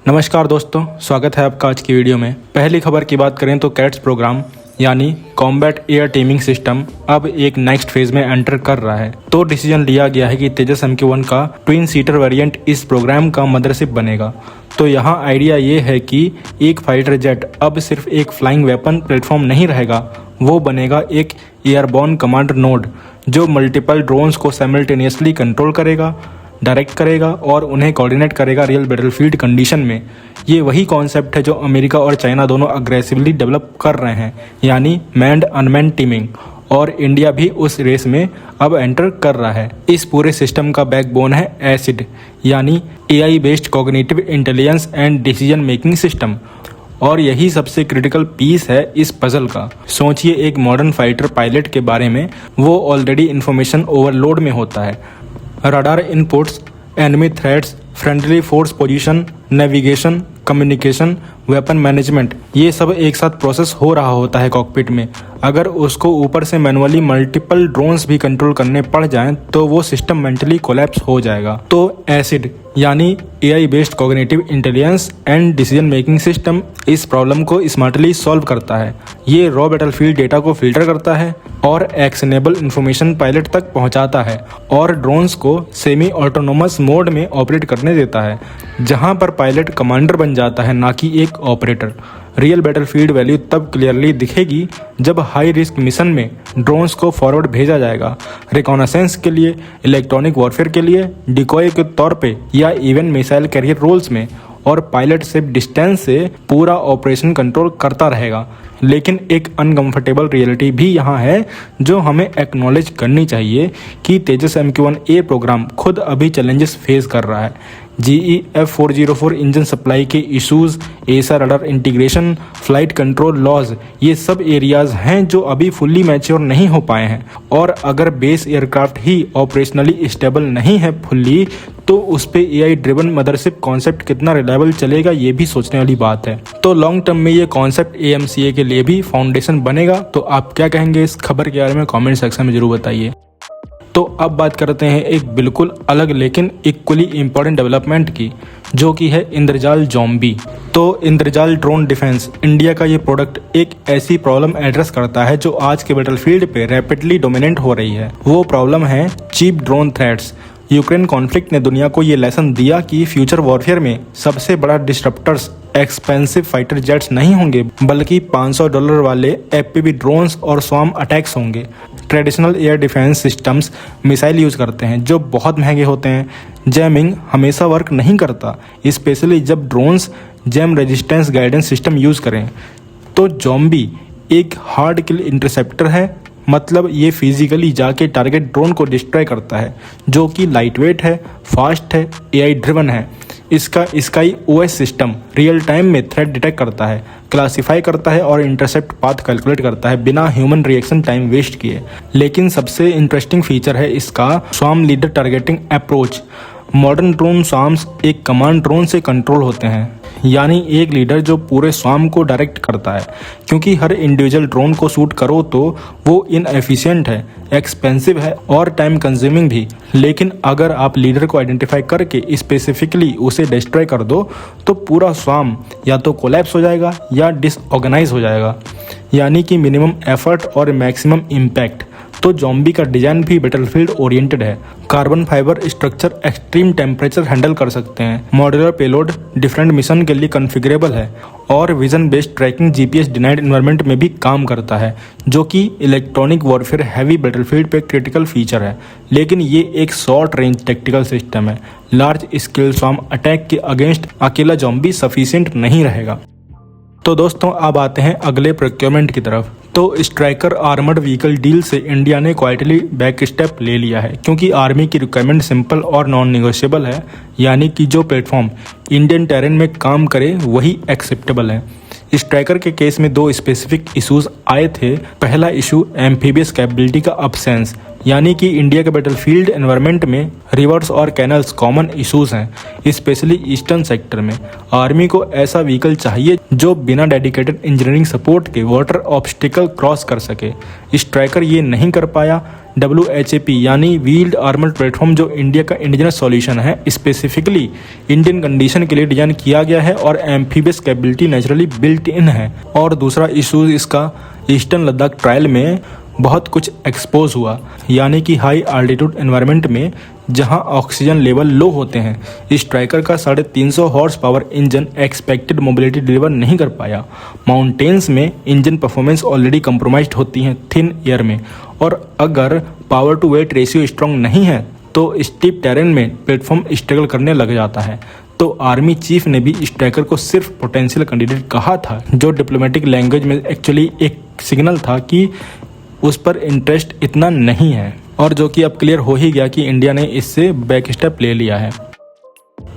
नमस्कार दोस्तों, स्वागत है आपका आज की वीडियो में। पहली खबर की बात करें तो कैट्स प्रोग्राम यानी कॉम्बैट एयर टीमिंग सिस्टम अब एक नेक्स्ट फेज में एंटर कर रहा है। तो डिसीजन लिया गया है कि तेजस MQ-1 का ट्विन सीटर वेरिएंट इस प्रोग्राम का मदरशिप बनेगा। तो यहाँ आइडिया ये है कि एक फाइटर जेट अब सिर्फ एक फ्लाइंग वेपन प्लेटफॉर्म नहीं रहेगा, वो बनेगा एक एयरबॉर्न कमांड नोड जो मल्टीपल ड्रोन्स को साइमल्टेनियसली कंट्रोल करेगा, डायरेक्ट करेगा और उन्हें कोऑर्डिनेट करेगा रियल बैटलफील्ड कंडीशन में। ये वही कॉन्सेप्ट है जो अमेरिका और चाइना दोनों अग्रेसिवली डेवलप कर रहे हैं, यानी मैन्ड अनमैन्ड टीमिंग, और इंडिया भी उस रेस में अब एंटर कर रहा है। इस पूरे सिस्टम का बैकबोन है एसिड यानी AI based cognitive intelligence and decision making system, और यही सबसे क्रिटिकल पीस है इस पजल का। सोचिए एक मॉडर्न फाइटर पायलट के बारे में, वो ऑलरेडी इंफॉर्मेशन ओवरलोड में होता है। Radar inputs, enemy threats, friendly force position, navigation, communication, weapon management, ये सब एक साथ प्रोसेस हो रहा होता है कॉकपिट में। अगर उसको ऊपर से मैनुअली मल्टीपल ड्रोन्स भी कंट्रोल करने पड़ जाएं तो वो सिस्टम मेंटली कोलैप्स हो जाएगा। तो एसिड यानी AI based cognitive intelligence and decision making system इस प्रॉब्लम को स्मार्टली सॉल्व करता है। ये रॉ बैटलफील्ड डेटा को फिल्टर करता है और एक्शनेबल इंफॉर्मेशन पायलट तक पहुंचाता है और ड्रोन्स को सेमी ऑटोनोमस मोड में ऑपरेट करने देता है, जहां पर पायलट कमांडर बन जाता है, ना कि एक ऑपरेटर। रियल बैटलफील्ड वैल्यू तब क्लियरली दिखेगी जब हाई रिस्क मिशन में ड्रोन्स को फॉरवर्ड भेजा जाएगा, रिकॉनेसेंस के लिए, इलेक्ट्रॉनिक वॉरफेयर के लिए, डिकॉय के तौर पे या इवन मिसाइल कैरियर रोल्स में, और पायलट सिर्फ डिस्टेंस से पूरा ऑपरेशन कंट्रोल करता रहेगा। लेकिन एक अनकंफर्टेबल रियलिटी भी यहाँ है जो हमें एक्नॉलेज करनी चाहिए कि तेजस MQ-1A प्रोग्राम खुद अभी चैलेंजेस फेस कर रहा है। GE F404 इंजन सप्लाई के issues, AESA radar integration, flight control laws, ये सब एरियाज हैं जो अभी फुल्ली मैच्योर नहीं हो पाए हैं। और अगर बेस एयरक्राफ्ट ही ऑपरेशनली स्टेबल नहीं है फुल्ली, तो उस पे AI ड्रिवन मदरशिप कॉन्सेप्ट कितना रिलायबल चलेगा, ये भी सोचने वाली बात है। तो लॉन्ग टर्म में ये कॉन्सेप्ट AMCA के लिए भी फाउंडेशन बनेगा। तो आप क्या कहेंगे इस खबर के बारे में कमेंट सेक्शन में जरूर बताइए। तो अब बात करते हैं एक बिल्कुल अलग लेकिन इक्वली इम्पोर्टेंट डेवलपमेंट की, जो कि है इंद्रजाल ज़ॉम्बी। तो इंद्रजाल ड्रोन डिफेंस इंडिया का ये प्रोडक्ट एक ऐसी प्रॉब्लम एड्रेस करता है जो आज के बैटलफील्ड पे रैपिडली डोमिनेंट हो रही है। वो प्रॉब्लम है cheap drone threats. Ukraine conflict ने दुनिया को ये लेसन दिया कि फ्यूचर वॉरफेयर में सबसे बड़ा डिस्ट्रप्टर्स एक्सपेंसिव फाइटर जेट्स नहीं होंगे, बल्कि $500 वाले FPV ड्रोन्स और स्वार्म अटैक्स होंगे। Traditional air defence systems missile use करते हैं जो बहुत महंगे होते हैं। जैमिंग हमेशा वर्क नहीं करता, स्पेशली जब drones jam resistance guidance system use करें। तो ज़ॉम्बी एक हार्ड किल इंटरसेप्टर है, मतलब ये फिजिकली जाके टारगेट ड्रोन को डिस्ट्रॉय करता है, जो कि लाइट वेट है, फास्ट है, AI ड्रिवन है। इसका sky OS system real time में थ्रेट डिटेक्ट करता है, क्लासिफाई करता है और इंटरसेप्ट पाथ कैलकुलेट करता है बिना ह्यूमन रिएक्शन टाइम वेस्ट किए। लेकिन सबसे इंटरेस्टिंग फीचर है इसका swarm leader targeting approach. Modern drone swarms एक कमांड ड्रोन से कंट्रोल होते हैं, यानी एक लीडर जो पूरे स्वार्म को डायरेक्ट करता है। क्योंकि हर इंडिविजुअल ड्रोन को शूट करो तो वो इनएफिशिएंट है, एक्सपेंसिव है और टाइम कंज्यूमिंग भी। लेकिन अगर आप लीडर को आइडेंटिफाई करके स्पेसिफिकली उसे डिस्ट्रॉय कर दो तो पूरा स्वार्म या तो कोलैप्स हो जाएगा या डिसऑर्गेनाइज हो जाएगा, यानी कि मिनिमम एफर्ट और मैक्सिमम इम्पैक्ट। तो ज़ॉम्बी का डिजाइन भी बैटलफील्ड ओरिएंटेड है। Carbon fibre structure extreme temperature handle कर सकते हैं, मॉड्यूलर पेलोड डिफरेंट मिशन के लिए कॉन्फ़िगरेबल है और vision based tracking GPS denied environment में भी काम करता है, जो कि इलेक्ट्रॉनिक वॉरफेयर हैवी बैटलफील्ड पे क्रिटिकल फीचर है। लेकिन ये एक शॉर्ट रेंज टेक्टिकल सिस्टम है। लार्ज स्केल स्वार्म अटैक के अगेंस्ट अकेला ज़ॉम्बी सफिशिएंट नहीं रहेगा। तो दोस्तों अब आते हैं अगले प्रोक्योरमेंट की तरफ। तो स्ट्राइकर आर्मर्ड व्हीकल डील से इंडिया ने क्वाइटली बैक स्टेप ले लिया है, क्योंकि आर्मी की रिक्वायरमेंट सिंपल और नॉन निगोशिएबल है, यानी कि जो प्लेटफॉर्म इंडियन टेरेन में काम करे वही एक्सेप्टेबल है। स्ट्राइकर के केस में दो स्पेसिफिक इशूज आए थे। पहला इशू एम्फीबियस कैपेबिलिटी का अब्सेंस, यानी कि इंडिया के बैटलफील्ड एनवायरनमेंट में रिवर्स और कैनल्स कॉमन इश्यूज हैं, स्पेशली ईस्टर्न सेक्टर में। आर्मी को ऐसा व्हीकल चाहिए जो बिना डेडिकेटेड इंजीनियरिंग सपोर्ट के वाटर ऑब्स्टिकल क्रॉस कर सके। स्ट्राइकर ये नहीं कर पाया। WHAP यानी व्हील्ड आर्मर्ड प्लेटफॉर्म जो इंडिया का इंडिजिनस सॉल्यूशन है, स्पेसिफिकली इंडियन कंडीशन के लिए डिजाइन किया गया है और amphibious capability naturally built in है। और दूसरा इशू इसका ईस्टर्न लद्दाख ट्रायल में बहुत कुछ एक्सपोज हुआ, यानी कि हाई आल्टीट्यूड एनवायरनमेंट में जहां ऑक्सीजन लेवल लो होते हैं स्ट्राइकर का 350 horse power engine expected mobility deliver नहीं कर पाया। माउंटेन्स में इंजन परफॉर्मेंस ऑलरेडी कंप्रोमाइज्ड होती हैं थिन एयर में, और अगर power to weight ratio strong नहीं है तो स्टीप टेरेन में प्लेटफॉर्म स्ट्रगल करने लग जाता है। तो आर्मी चीफ ने भी स्ट्राइकर को सिर्फ पोटेंशियल कैंडिडेट कहा था, जो डिप्लोमेटिक लैंग्वेज में एक्चुअली एक सिग्नल था कि उस पर इंटरेस्ट इतना नहीं है, और जो कि अब क्लियर हो ही गया कि इंडिया ने इससे बैक स्टेप ले लिया है।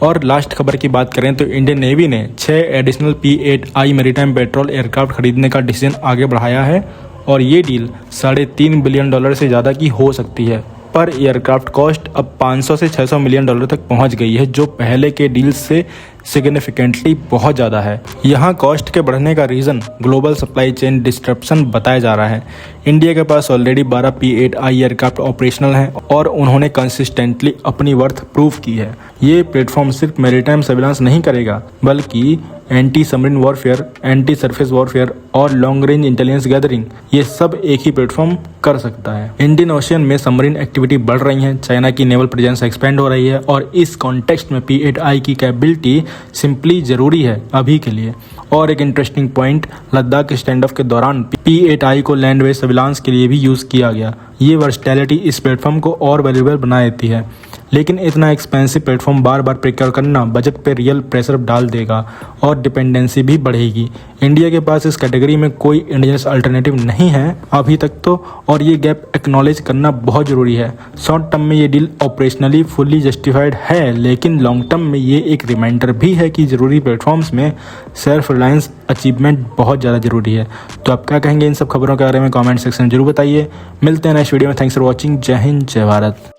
और लास्ट खबर की बात करें तो इंडियन नेवी ने 6 additional P-8I maritime petrol aircraft खरीदने का डिसीजन आगे बढ़ाया है, और ये डील $3.5 बिलियन से ज़्यादा की हो सकती है। पर एयरक्राफ्ट कॉस्ट अब 500 से 600 मिलियन डॉलर तक पहुंच गई है, जो पहले के डील से सिग्निफिकेंटली बहुत ज़्यादा है। यहाँ कॉस्ट के बढ़ने का reason global supply chain disruption बताया जा रहा है। इंडिया के पास ऑलरेडी 12 P-8I एयरक्राफ्ट ऑपरेशनल हैं और उन्होंने कंसिस्टेंटली अपनी वर्थ प्रूव की है। ये प्लेटफॉर्म सिर्फ मैरीटाइम सर्विलांस नहीं करेगा, बल्कि anti submarine warfare, anti surface warfare और लॉन्ग रेंज इंटेलिजेंस गैदरिंग, ये सब एक ही प्लेटफॉर्म कर सकता है। इंडियन ओशियन में सबमरीन एक्टिविटी बढ़ रही है, चाइना की नेवल प्रेजेंस एक्सपेंड हो रही है, और इस कॉन्टेक्स्ट में P-8I की कैपेबिलिटी सिंपली जरूरी है अभी के लिए। और एक interesting point, Ladakh stand of के दौरान P-8I को लैंड बेस्ड सर्विलांस के लिए भी यूज़ किया गया। ये वर्सटैलिटी इस प्लेटफॉर्म को और वैल्यूएबल बना देती है, लेकिन इतना एक्सपेंसिव प्लेटफॉर्म बार बार प्रोक्योर करना बजट पे रियल प्रेशर डाल देगा और डिपेंडेंसी भी बढ़ेगी। इंडिया के पास इस कैटेगरी में कोई इंडिजिनस अल्टरनेटिव नहीं है अभी तक तो, और ये गैप एक्नॉलेज करना बहुत ज़रूरी है। शॉर्ट टर्म में ये डील ऑपरेशनली फुल्ली जस्टिफाइड है, लेकिन लॉन्ग टर्म में ये एक रिमाइंडर भी है कि ज़रूरी प्लेटफॉर्म्स में सेल्फ रिलायंस अचीवमेंट बहुत ज़्यादा ज़रूरी है। तो आप क्या कहेंगे इन सब खबरों के बारे में कमेंट सेक्शन में जरूर बताइए। मिलते हैं नेक्स्ट वीडियो में। Thanks for watching. जय हिंद, जय भारत।